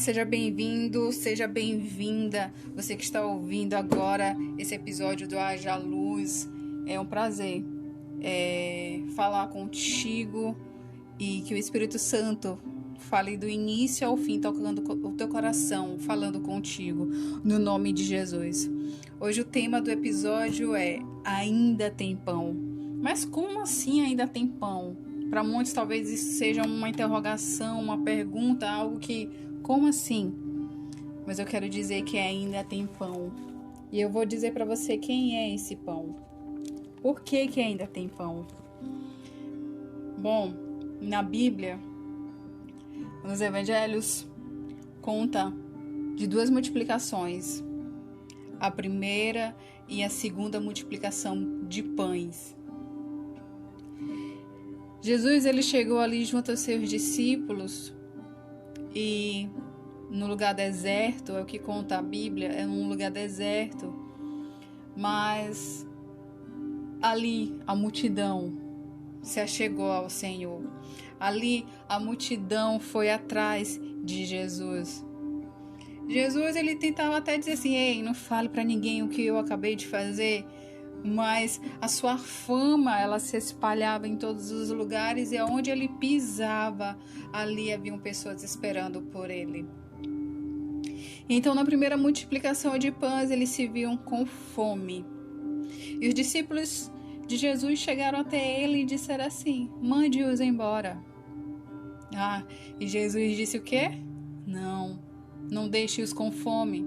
seja bem-vindo, seja bem-vinda. Você que está ouvindo agora esse episódio do Haja Luz, é um prazer falar contigo e que o Espírito Santo fale do início ao fim, tocando o teu coração, falando contigo, no nome de Jesus. Hoje o tema do episódio é Ainda tem pão. Mas como assim ainda tem pão? Para muitos talvez isso seja uma interrogação, uma pergunta, algo que, como assim? Mas eu quero dizer que ainda tem pão. E eu vou dizer para você quem é esse pão. Por que ainda tem pão? Bom, na Bíblia, nos Evangelhos, conta de duas multiplicações. A primeira e a segunda multiplicação de pães. Jesus, ele chegou ali junto aos seus discípulos e no lugar deserto, é o que conta a Bíblia, é um lugar deserto, mas ali a multidão se achegou ao Senhor. Ali a multidão foi atrás de Jesus. Jesus, ele tentava até dizer assim, ei, não fale para ninguém o que eu acabei de fazer, mas a sua fama, ela se espalhava em todos os lugares e aonde ele pisava, ali haviam pessoas esperando por ele. Então, na primeira multiplicação de pães, eles se viam com fome. E os discípulos de Jesus chegaram até ele e disseram assim, mande-os embora. E Jesus disse o quê? Não deixe-os com fome.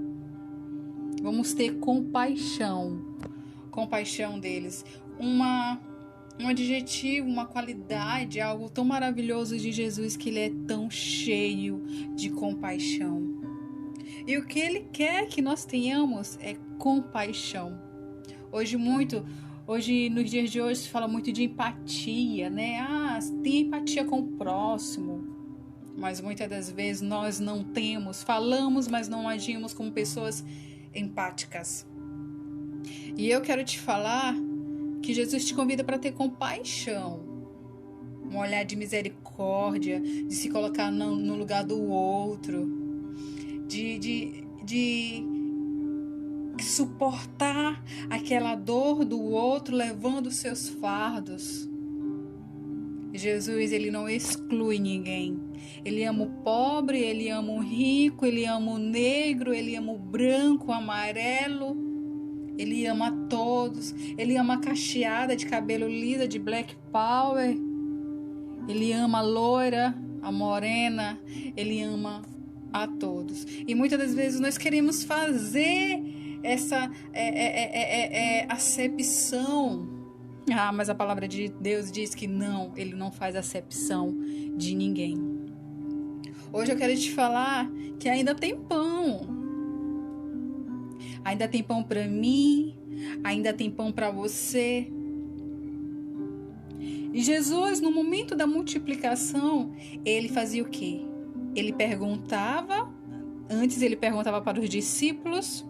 Vamos ter compaixão deles. Um adjetivo, uma qualidade, algo tão maravilhoso de Jesus, que ele é tão cheio de compaixão. E o que ele quer que nós tenhamos é compaixão. Hoje, nos dias de hoje, se fala muito de empatia, né? Tem empatia com o próximo. Mas muitas das vezes nós não temos, falamos, mas não agimos como pessoas empáticas. E eu quero te falar que Jesus te convida para ter compaixão, um olhar de misericórdia, de se colocar no lugar do outro, de suportar aquela dor do outro, levando os seus fardos. Jesus, ele não exclui ninguém. Ele ama o pobre, ele ama o rico, ele ama o negro, ele ama o branco, o amarelo. Ele ama a todos. Ele ama a cacheada de cabelo lisa, de Black Power. Ele ama a loira, a morena. Ele ama a todos. E muitas das vezes nós queremos fazer essa acepção. Mas a palavra de Deus diz que não, ele não faz acepção de ninguém. Hoje eu quero te falar que ainda tem pão. Ainda tem pão para mim, ainda tem pão para você. E Jesus, no momento da multiplicação, ele fazia o quê? Ele perguntava para os discípulos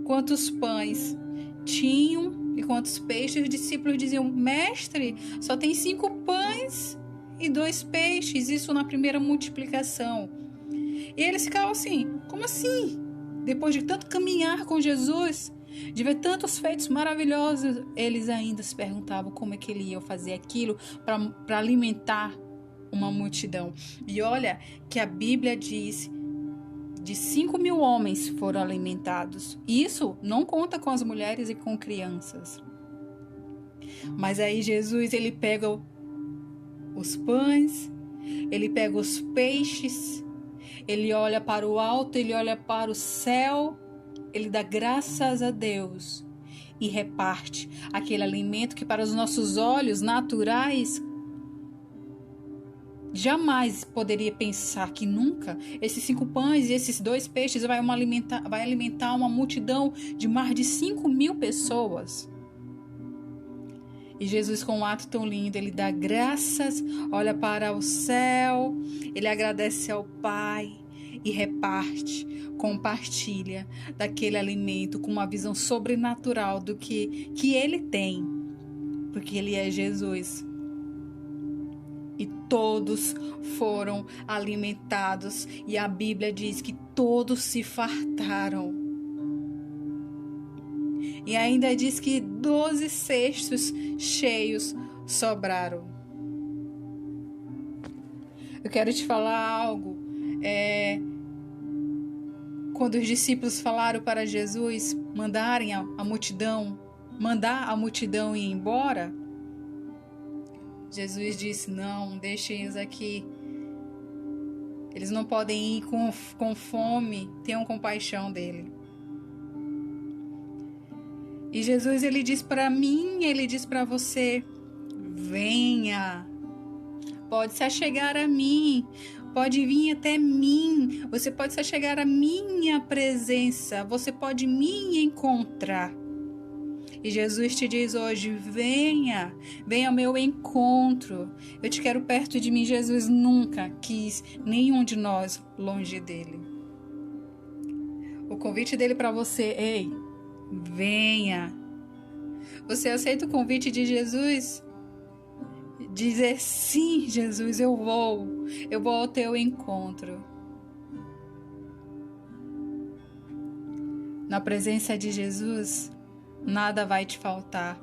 quantos pães tinham e quantos peixes. Os discípulos diziam, mestre, só tem 5 pães e 2 peixes, isso na primeira multiplicação. E eles ficavam assim, como assim? Depois de tanto caminhar com Jesus, de ver tantos feitos maravilhosos, eles ainda se perguntavam como é que ele ia fazer aquilo para alimentar uma multidão. E olha que a Bíblia diz de 5.000 homens foram alimentados. Isso não conta com as mulheres e com crianças. Mas aí Jesus, ele pega os pães, ele pega os peixes, ele olha para o alto, ele olha para o céu, ele dá graças a Deus e reparte aquele alimento que para os nossos olhos naturais jamais poderia pensar que nunca esses 5 pães e esses 2 peixes vai alimentar uma multidão de mais de 5.000 pessoas. E Jesus, com um ato tão lindo, ele dá graças, olha para o céu, ele agradece ao Pai e reparte, compartilha daquele alimento com uma visão sobrenatural do que ele tem, porque ele é Jesus. E todos foram alimentados. E a Bíblia diz que todos se fartaram. E ainda diz que 12 cestos cheios sobraram. Eu quero te falar algo. Quando os discípulos falaram para Jesus mandar a multidão ir embora, Jesus disse: não, deixem eles aqui. Eles não podem ir com fome, tenham compaixão dele. E Jesus, ele diz para mim, ele diz para você: venha, pode se achegar a mim, pode vir até mim, você pode se achegar à minha presença, você pode me encontrar. E Jesus te diz hoje: venha ao meu encontro, eu te quero perto de mim. Jesus nunca quis nenhum de nós longe dele. O convite dele para você: ei, venha. Você aceita o convite de Jesus? Dizer: sim, Jesus, eu vou ao teu encontro. Na presença de Jesus, nada vai te faltar.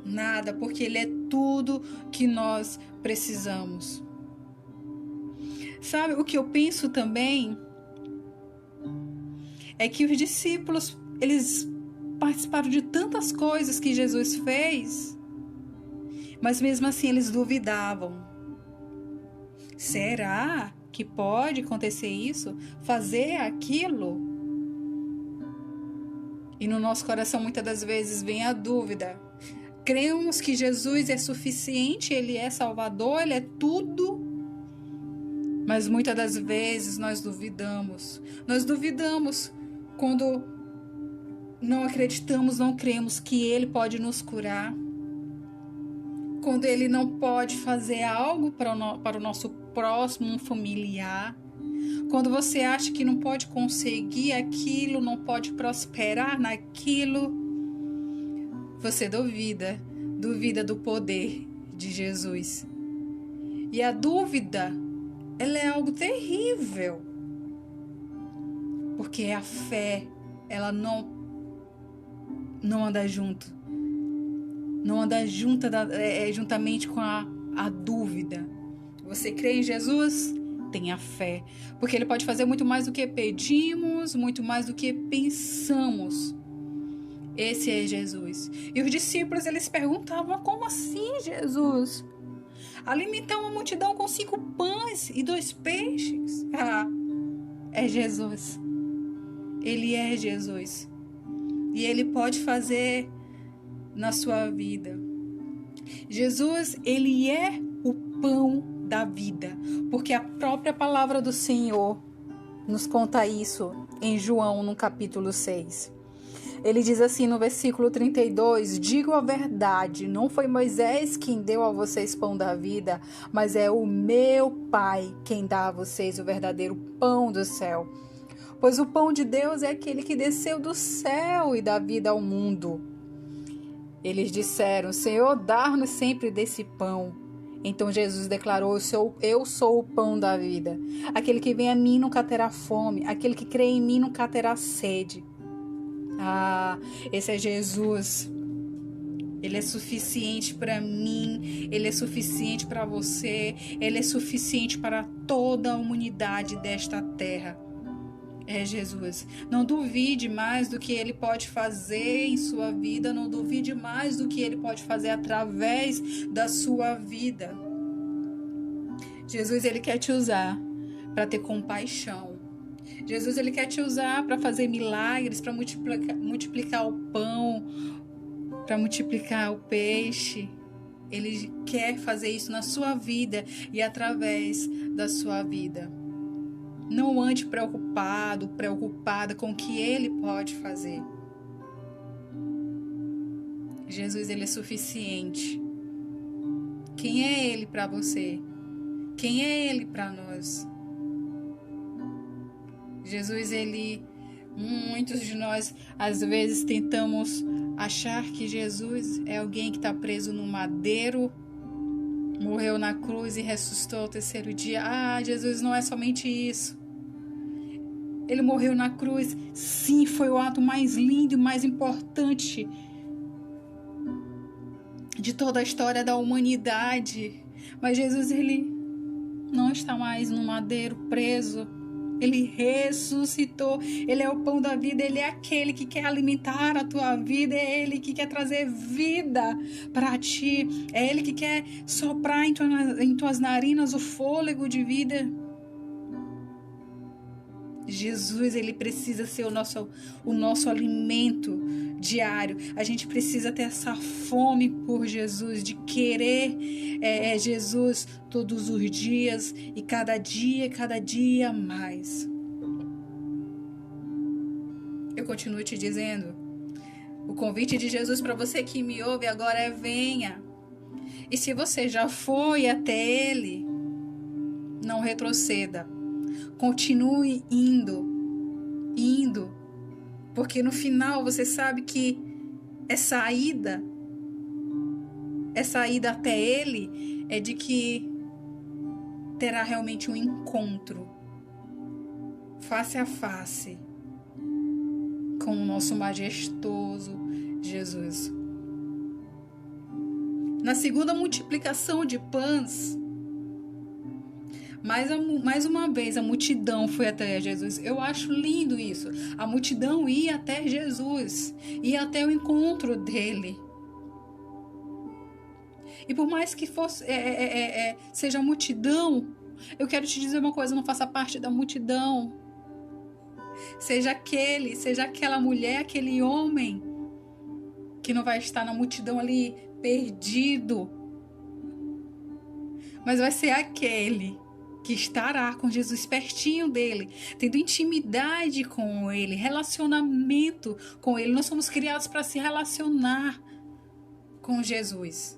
Nada, porque Ele é tudo que nós precisamos. Sabe, o que eu penso também é que os discípulos, eles participaram de tantas coisas que Jesus fez, mas mesmo assim eles duvidavam. Será que pode acontecer isso? Fazer aquilo? E no nosso coração muitas das vezes vem a dúvida. Cremos que Jesus é suficiente, Ele é Salvador, Ele é tudo. Mas muitas das vezes nós duvidamos. Nós duvidamos quando não acreditamos, não cremos que Ele pode nos curar. Quando Ele não pode fazer algo para o nosso próximo, um familiar. Quando você acha que não pode conseguir aquilo, não pode prosperar naquilo, você duvida do poder de Jesus. E a dúvida, ela é algo terrível. Porque a fé, ela não anda junto. Não anda juntamente com a dúvida. Você crê em Jesus? Tenha fé. Porque Ele pode fazer muito mais do que pedimos, muito mais do que pensamos. Esse é Jesus. E os discípulos, eles perguntavam: como assim, Jesus? Alimentar uma multidão com 5 pães e 2 peixes? É Jesus. Ele é Jesus. E Ele pode fazer na sua vida. Jesus, Ele é o pão da vida, porque a própria palavra do Senhor nos conta isso em João, no capítulo 6. Ele diz assim no versículo 32: digo a verdade, não foi Moisés quem deu a vocês pão da vida, mas é o meu Pai quem dá a vocês o verdadeiro pão do céu. Pois o pão de Deus é aquele que desceu do céu e dá vida ao mundo. Eles disseram: Senhor, dá-nos sempre desse pão. Então Jesus declarou: eu sou o pão da vida. Aquele que vem a mim nunca terá fome, aquele que crê em mim nunca terá sede. Esse é Jesus. Ele é suficiente para mim, Ele é suficiente para você, Ele é suficiente para toda a humanidade desta terra. É Jesus. Não duvide mais do que Ele pode fazer em sua vida. Não duvide mais do que Ele pode fazer através da sua vida. Jesus, Ele quer te usar para ter compaixão. Jesus, Ele quer te usar para fazer milagres, para multiplicar o pão, para multiplicar o peixe. Ele quer fazer isso na sua vida e através da sua vida. Não ande preocupada com o que Ele pode fazer. Jesus, Ele é suficiente. Quem é Ele para você? Quem é Ele para nós? Jesus, muitos de nós, às vezes, tentamos achar que Jesus é alguém que está preso no madeiro, morreu na cruz e ressuscitou ao terceiro dia. Ah, Jesus não é somente isso. Ele morreu na cruz. Sim, foi o ato mais lindo e mais importante de toda a história da humanidade. Mas Jesus, ele não está mais no madeiro preso. Ele ressuscitou. Ele é o pão da vida. Ele é aquele que quer alimentar a tua vida. É Ele que quer trazer vida para ti. É Ele que quer soprar em tuas narinas o fôlego de vida. Jesus, ele precisa ser o nosso alimento diário. A gente precisa ter essa fome por Jesus, de querer Jesus todos os dias e cada dia mais. Eu continuo te dizendo, o convite de Jesus para você que me ouve agora é: venha. E se você já foi até Ele, não retroceda. Continue indo, porque no final você sabe que essa ida até Ele é de que terá realmente um encontro face a face com o nosso majestoso Jesus. Na segunda multiplicação de pães, mais uma vez a multidão foi até Jesus. Eu acho lindo isso. A multidão ia até Jesus, ia até o encontro dele. E por mais que fosse, seja a multidão, eu quero te dizer uma coisa: não faça parte da multidão. Seja aquela mulher, aquele homem que não vai estar na multidão ali perdido, mas vai ser aquele que estará com Jesus pertinho dele, tendo intimidade com ele, relacionamento com ele. Nós somos criados para se relacionar com Jesus.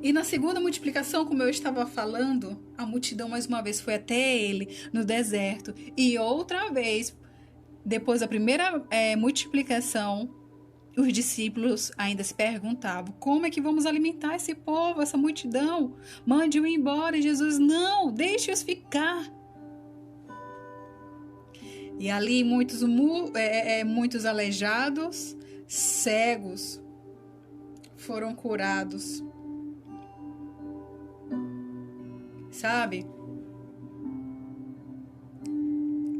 E na segunda multiplicação, como eu estava falando, a multidão mais uma vez foi até ele no deserto. E outra vez, depois da primeira multiplicação, os discípulos ainda se perguntavam: como é que vamos alimentar esse povo, essa multidão? Mande-o embora. E Jesus: não, deixe-os ficar. E ali muitos aleijados, cegos, foram curados. Sabe?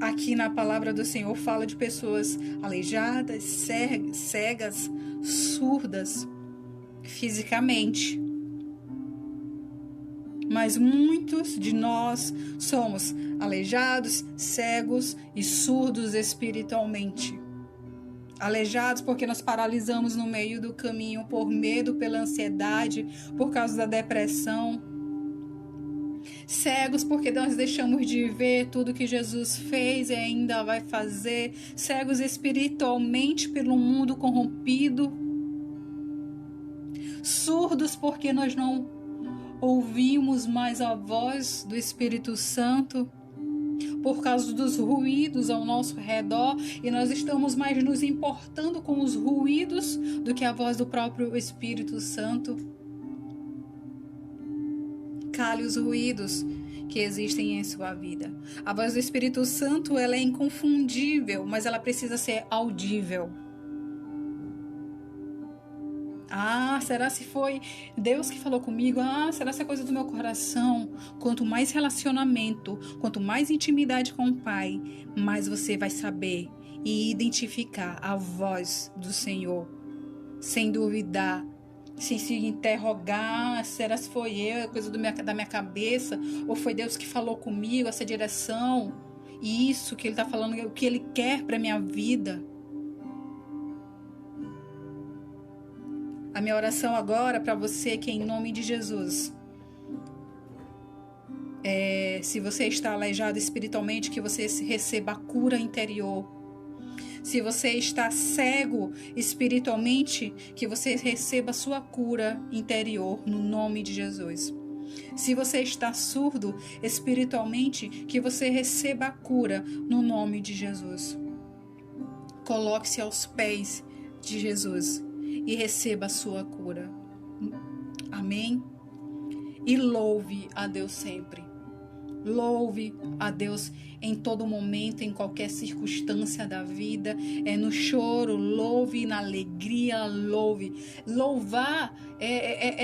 Aqui na palavra do Senhor fala de pessoas aleijadas, cegas, surdas fisicamente. Mas muitos de nós somos aleijados, cegos e surdos espiritualmente. Aleijados porque nós paralisamos no meio do caminho por medo, pela ansiedade, por causa da depressão. Cegos porque nós deixamos de ver tudo que Jesus fez e ainda vai fazer. Cegos espiritualmente pelo mundo corrompido. Surdos porque nós não ouvimos mais a voz do Espírito Santo, por causa dos ruídos ao nosso redor, e nós estamos mais nos importando com os ruídos do que a voz do próprio Espírito Santo. Cale os ruídos que existem em sua vida. A voz do Espírito Santo, ela é inconfundível, mas ela precisa ser audível. Ah, será se foi Deus que falou comigo? Ah, será se é coisa do meu coração? Quanto mais relacionamento, quanto mais intimidade com o Pai, mais você vai saber e identificar a voz do Senhor, sem duvidar, sem se interrogar: será se foi eu, coisa da minha cabeça, ou foi Deus que falou comigo, essa direção, e isso que Ele está falando, o que Ele quer para minha vida. A minha oração agora para você, que é em nome de Jesus, se você está aleijado espiritualmente, que você receba a cura interior. Se você está cego espiritualmente, que você receba a sua cura interior no nome de Jesus. Se você está surdo espiritualmente, que você receba a cura no nome de Jesus. Coloque-se aos pés de Jesus e receba a sua cura. Amém? e louve a Deus sempre. Louve a Deus em todo momento, em qualquer circunstância da vida. É no choro, louve, na alegria, louve. Louvar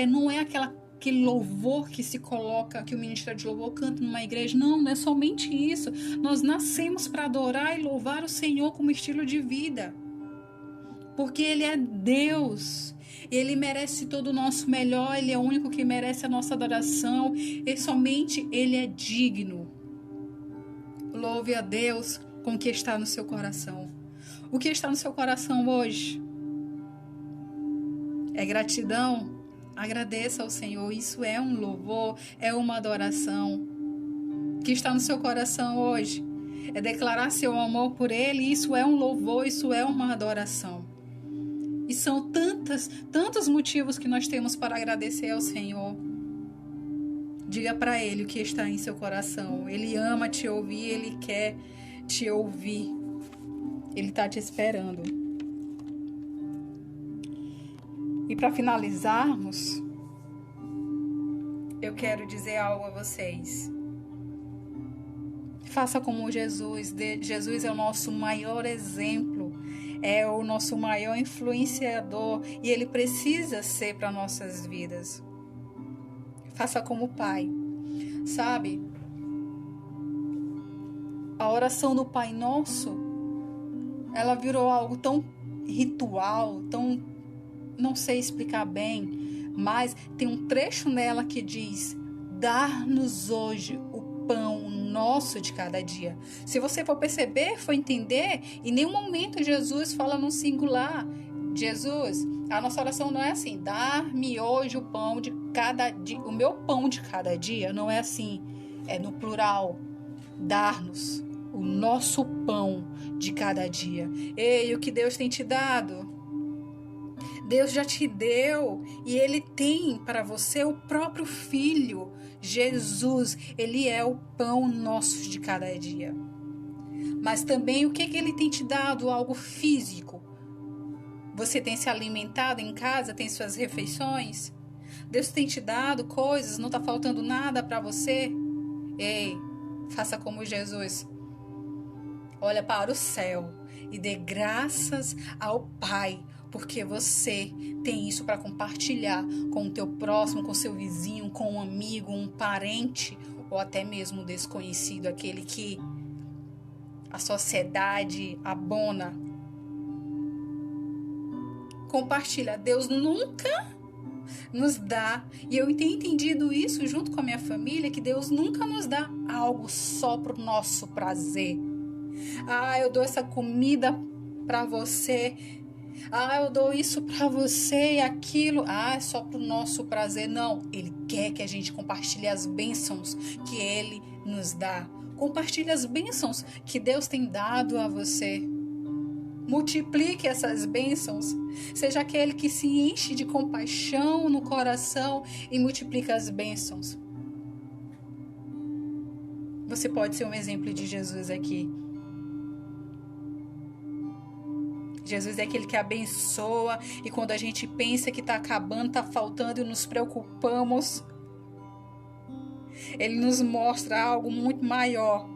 não é aquele louvor que se coloca, que o ministério de louvor canta numa igreja. Não é somente isso. Nós nascemos para adorar e louvar o Senhor como estilo de vida. Porque Ele é Deus. Ele merece todo o nosso melhor. Ele é o único que merece a nossa adoração. E somente Ele é digno. Louve a Deus com o que está no seu coração. O que está no seu coração hoje? É gratidão? Agradeça ao Senhor. Isso é um louvor, é uma adoração. O que está no seu coração hoje? É declarar seu amor por Ele. Isso é um louvor, isso é uma adoração. E são tantos motivos que nós temos para agradecer ao Senhor. Diga para Ele o que está em seu coração. Ele ama te ouvir, Ele quer te ouvir. Ele está te esperando. E para finalizarmos, eu quero dizer algo a vocês. Faça como Jesus. Jesus é o nosso maior exemplo. É o nosso maior influenciador e Ele precisa ser para nossas vidas. Faça como o Pai. Sabe? A oração do Pai Nosso, ela virou algo tão ritual, tão... não sei explicar bem, mas tem um trecho nela que diz: dar-nos hoje o pão nosso de cada dia. Se você for perceber, for entender, em nenhum momento Jesus fala no singular. Jesus, a nossa oração não é assim: dar-me hoje o pão de cada dia, o meu pão de cada dia. Não é assim, é no plural. Dar-nos o nosso pão de cada dia. Ei, o que Deus tem te dado? Deus já te deu e Ele tem para você o próprio Filho, Jesus. Ele é o pão nosso de cada dia. Mas também o que Ele tem te dado? Algo físico. Você tem se alimentado em casa, tem suas refeições? Deus tem te dado coisas, não está faltando nada para você? Ei, faça como Jesus. Olha para o céu e dê graças ao Pai, porque você tem isso para compartilhar com o teu próximo, com o seu vizinho, com um amigo, um parente, ou até mesmo um desconhecido, aquele que a sociedade abona. Compartilha. Deus nunca nos dá, e eu tenho entendido isso junto com a minha família, que Deus nunca nos dá algo só para o nosso prazer. Eu dou essa comida para você. Eu dou isso para você e aquilo. É só para o nosso prazer. Não, Ele quer que a gente compartilhe as bênçãos que Ele nos dá. Compartilhe as bênçãos que Deus tem dado a você. Multiplique essas bênçãos. Seja aquele que se enche de compaixão no coração e multiplica as bênçãos. Você pode ser um exemplo de Jesus aqui. Jesus é aquele que abençoa, e quando a gente pensa que está acabando, está faltando e nos preocupamos, Ele nos mostra algo muito maior.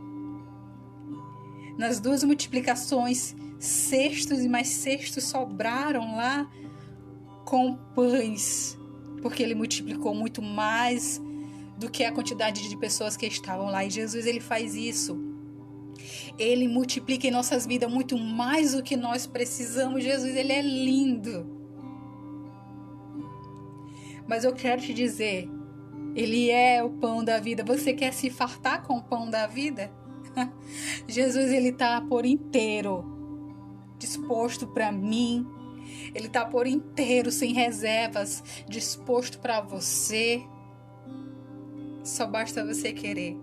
Nas 2 multiplicações, cestos e mais cestos sobraram lá com pães, porque Ele multiplicou muito mais do que a quantidade de pessoas que estavam lá. E Jesus, Ele faz isso. Ele multiplica em nossas vidas muito mais do que nós precisamos. Jesus, Ele é lindo. Mas eu quero te dizer, Ele é o pão da vida. Você quer se fartar com o pão da vida? Jesus, Ele está por inteiro disposto para mim. Ele está por inteiro, sem reservas, disposto para você. Só basta você querer.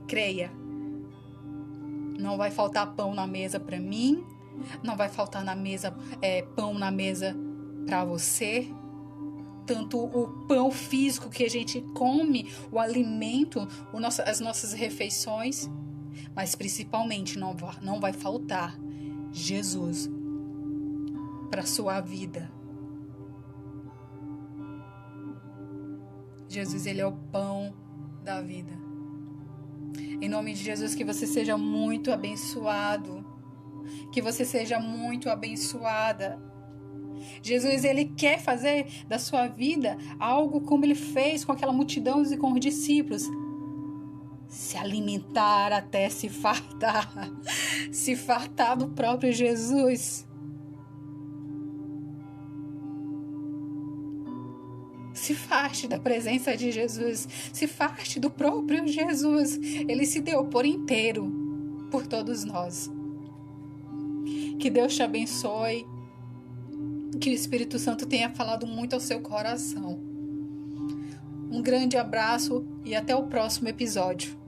Creia. Não vai faltar pão na mesa para mim. Não vai faltar pão na mesa para você. Tanto o pão físico que a gente come, o alimento, as nossas refeições, mas principalmente não vai faltar Jesus para a sua vida. Jesus, ele é o pão da vida. Em nome de Jesus, que você seja muito abençoado. Que você seja muito abençoada. Jesus, ele quer fazer da sua vida algo como ele fez com aquela multidão e com os discípulos. Se alimentar até se fartar. Se fartar do próprio Jesus. Se farte da presença de Jesus. Se farte do próprio Jesus. Ele se deu por inteiro por todos nós. Que Deus te abençoe. Que o Espírito Santo tenha falado muito ao seu coração. Um grande abraço e até o próximo episódio.